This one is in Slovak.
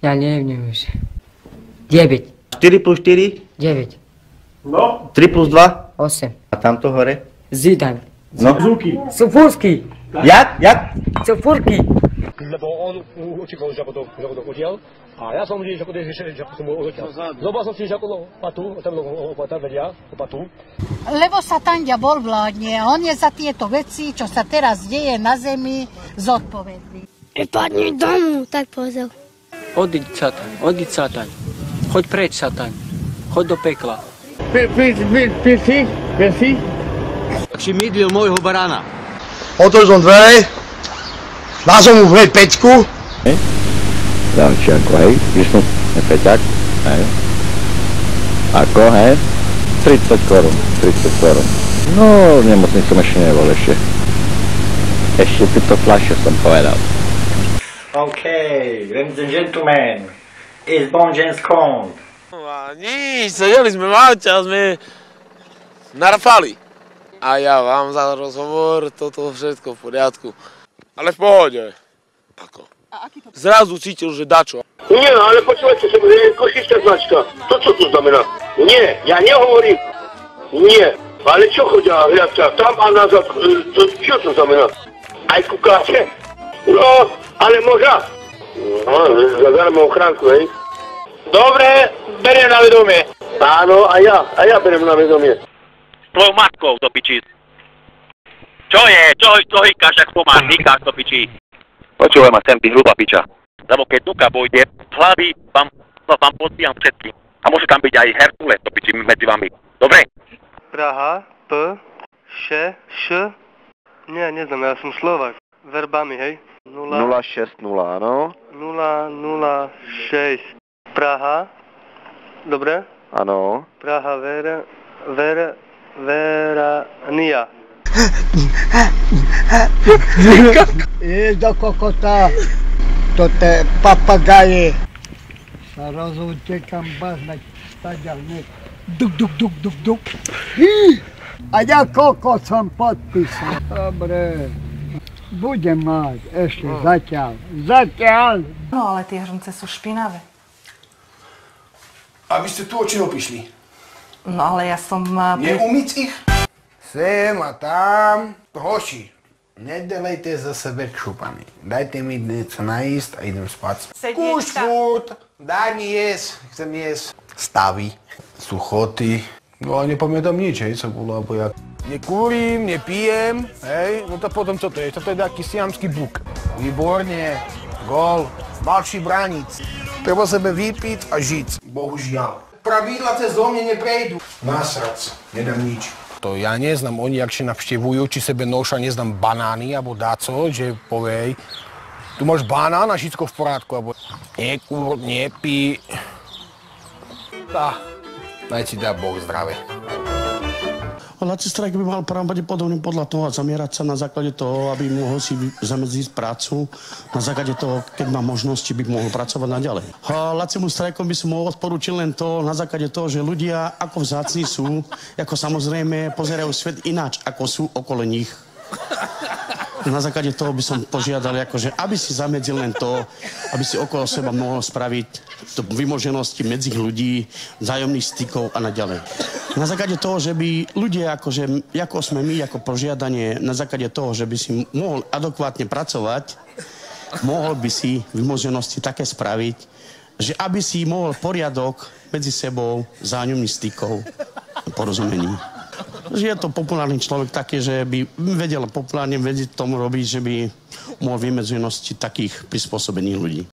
Ja neviem už. 9. 4 plus 4? 9. No. 3 plus 2? 8. A tamto hore? Zidane. No. Zuki. Sufurský. Jak? Sufurský. Lebo on utíkal, že ako to udial. A ja som videl, že som bol uletel. Zobal som si, že ako patu, tam vedia, patu. Lebo Satan ďabol vládne a on je za tieto veci, čo sa teraz deje na zemi, zodpovedný. Vypadni domu, tak povedal. Odiď, Satan. Choď preč, Satan. Choď do pekla. Pil si? Si mydlil môjho barána. Otvoril som dvere, dal som mu hneď peťku. Zamčianko, hej, vyšnu, peťak, hej. Ako, hej? 30 korún. No, v nemocnici som ešte nebol, ešte túto fľašu som povedal. Okay, ladies and gentlemen, it's Bongens Kong. Nič, sedeli sme v aute a sme narafali. A ja vám za rozhovor, toto všetko v poriadku. Ale v pohode. Ako? Zrazu cítil, že dačo. Nie, ale počúvajte, som košička značka. To čo to znamená? Nie, ja nehovorím. Nie, ale čo chodia hľadka? Tam a nazad, čo to znamená? Aj kúkáte? No, ale možná. No, zadarmo ochránku, hej. Dobre, beriem na vedomie. Áno, a ja beriem na vedomie. Tvojou matkou, do piči. Čo je? Čo hýkaš, ak pomáš, hýkaš, do piči? Počúvaj ma sem, ty hruba piča. Lebo keď Duka vojde, z hlavy vám podbijam všetkým. A môže tam byť aj Herkule, do piči, medzi vami. Dobre? Praha, Š. Nie, neznám, ja som Slovák. Verbami, hej? 060, áno. 006. Praha. Dobre? Áno. Praha, Verania. Ideš do kokota. To te papagaje. Sa rozutekam baznať. Staďal hneď. Duk. A ja kokot som podpísal. Dobre. Budem mať ešte zatiaľ. No ale tie hrnce sú špinavé. A vy ste tu od čeho prišli? No ale ja som... Neumyť ich? Sem a tam. Hoši, nedelejte za sebe kšupany. Dajte mi niečo najísť a idem spať. Už furt, daj mi jesť, chcem jesť. Stavy, suchoty. No ale nepamätám nič, hej, co bolo, alebo ja... Nekúrim, nepijem, hej, no to potom co to je? Toto je taký siamský buk. Výborne, gól, malší bránic. Treba sebe vypiť a žiť. Bohužiaľ. Pravidla cez do mne neprejdu. Nasrac, nedám nič. To ja neznám, oni akšie navštevujú, či sebe noša, neznám, banány, alebo dáco, že povej, tu máš banán a všetko v porádku, alebo nekúr, nepí. Naj ti dá Boh zdravie. Laci strajk by mal pravdepodobne podľa toho zamierať sa na základe toho, aby mohol si zamedziť prácu. Na základe toho, keď má možnosti, by mohol pracovať naďalej. Lacimu strajkom by som mohol odporúčiť len to, na základe toho, že ľudia ako vzácni sú, ako samozrejme pozerajú svet ináč, ako sú okolo nich. Na základe toho by som požiadal, akože, aby si zamedzil len to, aby si okolo seba mohol spraviť vymoženosti medzi ľudí, vzájomných stykov a naďalej. Na základe toho, že by ľudia, akože, ako sme my, ako požiadanie, na základe toho, že by si mohol adekvátne pracovať, mohol by si vymoženosti také spraviť, že aby si mohol poriadok medzi sebou, vzájomných stykov a porozumení. Že je to populárny človek taký, že by vedel populárne vedieť tomu robiť, že by mohol vymezenosti takých prispôsobených ľudí.